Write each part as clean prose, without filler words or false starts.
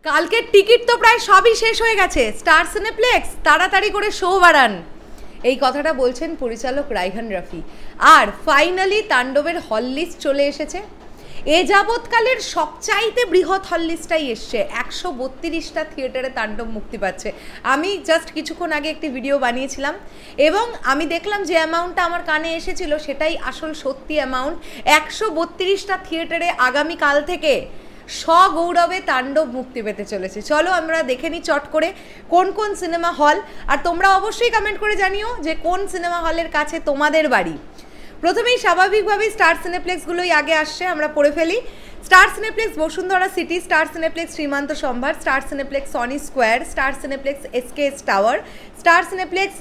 কালকের টিকিট তো প্রায় সবই শেষ হয়ে গেছে, স্টার সিনেপ্লেক্স তাড়াতাড়ি করে শো বাড়ান, এই কথাটা বলছেন পরিচালক রাইহান রাফি। আর ফাইনালি তাণ্ডবের হল লিস্ট চলে এসেছে। এ যাবৎকালের সবচাইতে বৃহৎ হল লিস্টটাই এসছে, 132টা থিয়েটারে তাণ্ডব মুক্তি পাচ্ছে। আমি জাস্ট কিছুক্ষণ আগে একটি ভিডিও বানিয়েছিলাম এবং আমি দেখলাম যে অ্যামাউন্টটা আমার কানে এসেছিল সেটাই আসল সত্যি অ্যামাউন্ট। 132টা থিয়েটারে আগামীকাল থেকে সগৌরবে তাণ্ডব মুক্তি পেতে চলেছে। চলো আমরা দেখে নিই চট করে কোন কোন সিনেমা হল, আর তোমরা অবশ্যই কমেন্ট করে জানিও যে কোন সিনেমা হলের কাছে তোমাদের বাড়ি। প্রথমেই স্বাভাবিকভাবেই স্টার সিনেপ্লেক্সগুলোই আগে আসছে, আমরা পড়ে ফেলি। Star cineplex Bashundhara city, star cineplex Shimanto Shambhar, star cineplex Sony square, star cineplex SKS tower, star cineplex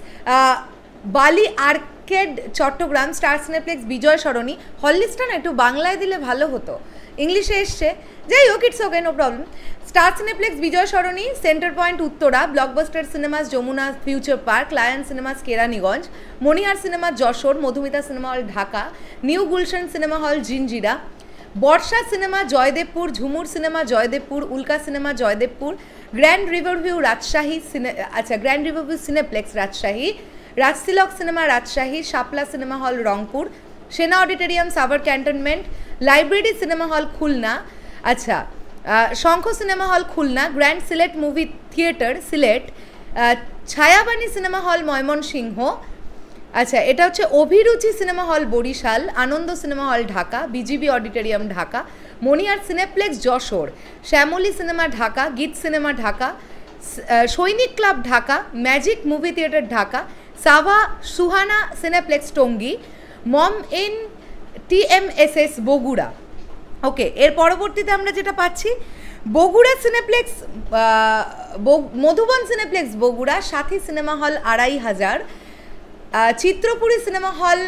Bali arcade Chattogram, star cineplex Bijoy Sarani. Hall লিস্টটা না একটু বাংলায় দিলে ভালো হতো, ইংলিশে এসছে, যাই হোক it's okay, no problem. Star cineplex Bijoy Sarani, centre point Uttara, blockbuster cinemas Jamuna future park, lion cinemas Keraniganj, Monihar cinema Jessore, Modhumita cinema hall Dhaka, new Gulshan cinema hall Jinjira, Barsha cinema Joydebpur, Jhumur cinema Joydebpur, Ulka cinema Joydebpur, grand riverview Rajshahi grand riverview cineplex Rajshahi, Rajtilak cinema Rajshahi, Shapla cinema hall Rangpur, Sena auditorium Savar cantonment, library cinema hall Khulna, আচ্ছা Shankha cinema hall Khulna, grand Sylhet movie theatre Sylhet, Chhayabani cinema hall Mymensingh, আচ্ছা এটা হচ্ছে অভিরুচি cinema hall Barishal, Ananda cinema hall Dhaka, BGB auditorium Dhaka, Monihar cineplex Jessore, Shyamoli cinema Dhaka, Geet cinema Dhaka, Sainik club Dhaka, magic movie theatre Dhaka, সাভা Suhana cineplex Tongi, Momo inn TMSS Bogura. Okay, এর পরবর্তীতে আমরা যেটা পাচ্ছি Bogura cineplex Madhuban cineplex Bogura, Sathi cinema হল 2500, চিত্রপুরী সিনেমা হল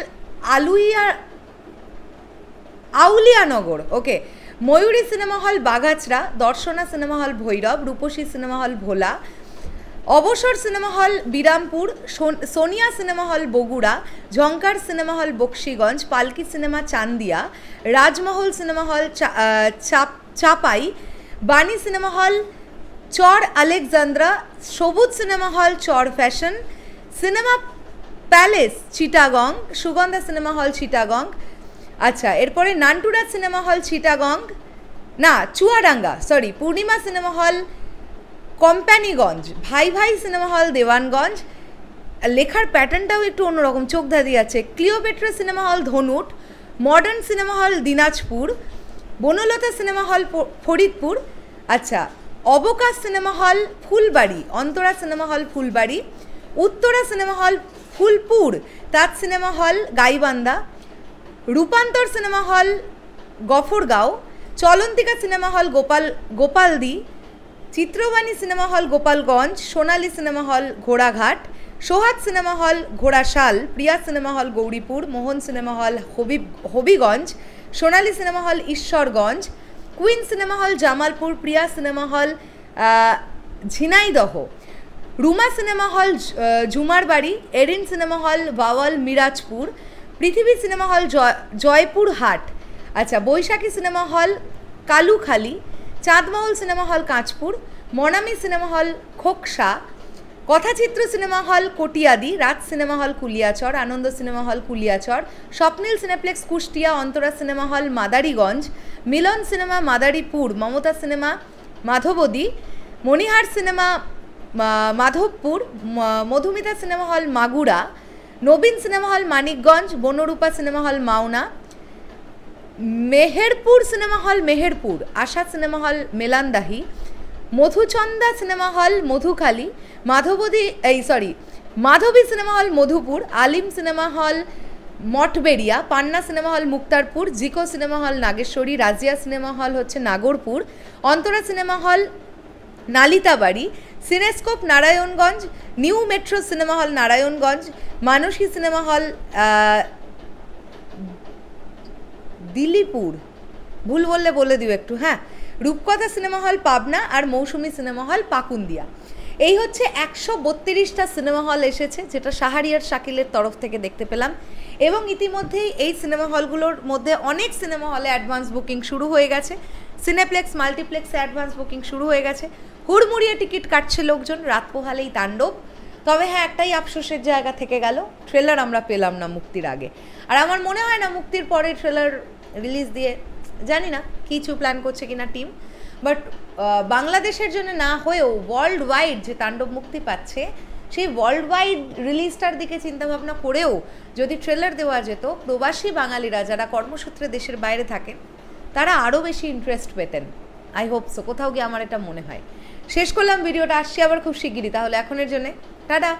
আউলিয়ানগর, ওকে, ময়ূরী cinema hall বাঘাচড়া, Darshana cinema hall Bhairab, রূপসী সিনেমা হল ভোলা, অবসর cinema hall Birampur, Sonia cinema hall Bogura, ঝঙ্কার cinema hall Bakshiganj, পালকি cinema Chandia, রাজমহল cinema hall চাপাই, বাণী সিনেমা হল চর Alexandra, Sabuj cinema hall Char fashion, cinema palace Chittagong, Sugandha cinema hall Chittagong, আচ্ছা এরপরে নান্টুরা cinema hall Chittagong না Chuadanga, sorry, পূর্ণিমা cinema hall Companiganj, ভাই ভাই cinema hall Dewanganj, লেখার প্যাটার্নটাও একটু অন্যরকম, চোখ ধাঁধিয়ে আছে, Cleopatra cinema hall Dhunat, modern cinema hall Dinajpur, Banalata cinema hall Faridpur, আচ্ছা অবকাশ cinema hall Phulbari, Antara cinema হল ফুলবাড়ি, উত্তরা সিনেমা হল ফুলপুর, তাজ সিনেমা হল গাইবান্ধা, রূপান্তর সিনেমা হল গফরগাঁও, চলন্তিকা cinema hall Gopaldi, Chitrabani cinema hall Gopalganj, সোনালী সিনেমা হল ঘোড়াঘাট, সোহাগ সিনেমা হল ঘোড়াশাল, প্রিয়া সিনেমা হল গৌরীপুর, মোহন সিনেমা হল হবিগঞ্জ, সোনালী cinema hall Ishwarganj, queen cinema hall Jamalpur, প্রিয়া cinema hall Jhenaidah, Ruma cinema hall Jhumarbari, Erin cinema hall Bawal Mirajpur, Prithibi cinema হল জয়পুরহাট, আচ্ছা বৈশাখী cinema hall Kalukhali, Chandmahal cinema hall Kanchpur, Monami cinema hall Khoksa, Kathachitra cinema hall কটিয়াদি, রাজ cinema hall Kuliarchar, Ananda cinema hall Kuliarchar, Swapnil cineplex Kushtia, Antara cinema hall Madariganj, Milon cinema Madaripur, Mamata cinema Madhabdi, Monihar cinema Madhabpur, Modhumita cinema hall Magura, নবীন cinema hall Manikganj, Banarupa cinema hall Mawna, Meherpur cinema hall Meherpur, আশা cinema hall মেলান্দাহি, Madhuchanda cinema hall Madhukhali, মাধবী cinema hall Madhupur, আলিম cinema hall মঠবেড়িয়া, পান্না cinema hall Muktarpur, জিকো cinema hall Nageshwari, Razia cinema hall হচ্ছে Nagarpur, Antara cinema hall Nalitabari, cinescope Narayanganj, new metro cinema hall Narayanganj, মানসী cinema hall দিল্লিপুর, ভুল বললে বলে দিও একটু, হ্যাঁ, রূপকথা cinema hall Pabna, আর মৌসুমী cinema hall Pakundia. এই হচ্ছে 132টা সিনেমা হল এসেছে, যেটা শাহরিয়ার শাকিলের তরফ থেকে দেখতে পেলাম। এবং ইতিমধ্যেই এই সিনেমা হলগুলোর মধ্যে অনেক সিনেমা হলে অ্যাডভান্স বুকিং শুরু হয়ে গেছে। সিনেপ্লেক্স মাল্টিপ্লেক্সে অ্যাডভান্স বুকিং শুরু হয়ে গেছে, হুড়মুড়িয়ে টিকিট কাটছে লোকজন, রাত পোহালেই তাণ্ডব। তবে হ্যাঁ, একটাই আফসোসের জায়গা থেকে গেল, ট্রেলার আমরা পেলাম না মুক্তির আগে। আর আমার মনে হয় না মুক্তির পরে ট্রেলার রিলিজ দিয়ে, জানি না কিছু প্ল্যান করছে কিনা টিম, বাট বাংলাদেশের জন্য না হয়েও ওয়ার্ল্ড ওয়াইড যে তাণ্ডব মুক্তি পাচ্ছে, সেই ওয়ার্ল্ড ওয়াইড রিলিজটার দিকে চিন্তাভাবনা করেও যদি ট্রেলার দেওয়া যেত, প্রবাসী বাঙালিরা যারা কর্মসূত্রে দেশের বাইরে থাকেন তারা আরও বেশি ইন্টারেস্ট পেতেন। আই হোপ সো, কোথাও গিয়ে আমার এটা মনে হয়। শেষ করলাম ভিডিওটা, আসছি আবার খুব শিগগিরই। তাহলে এখনের জন্যে টাটা।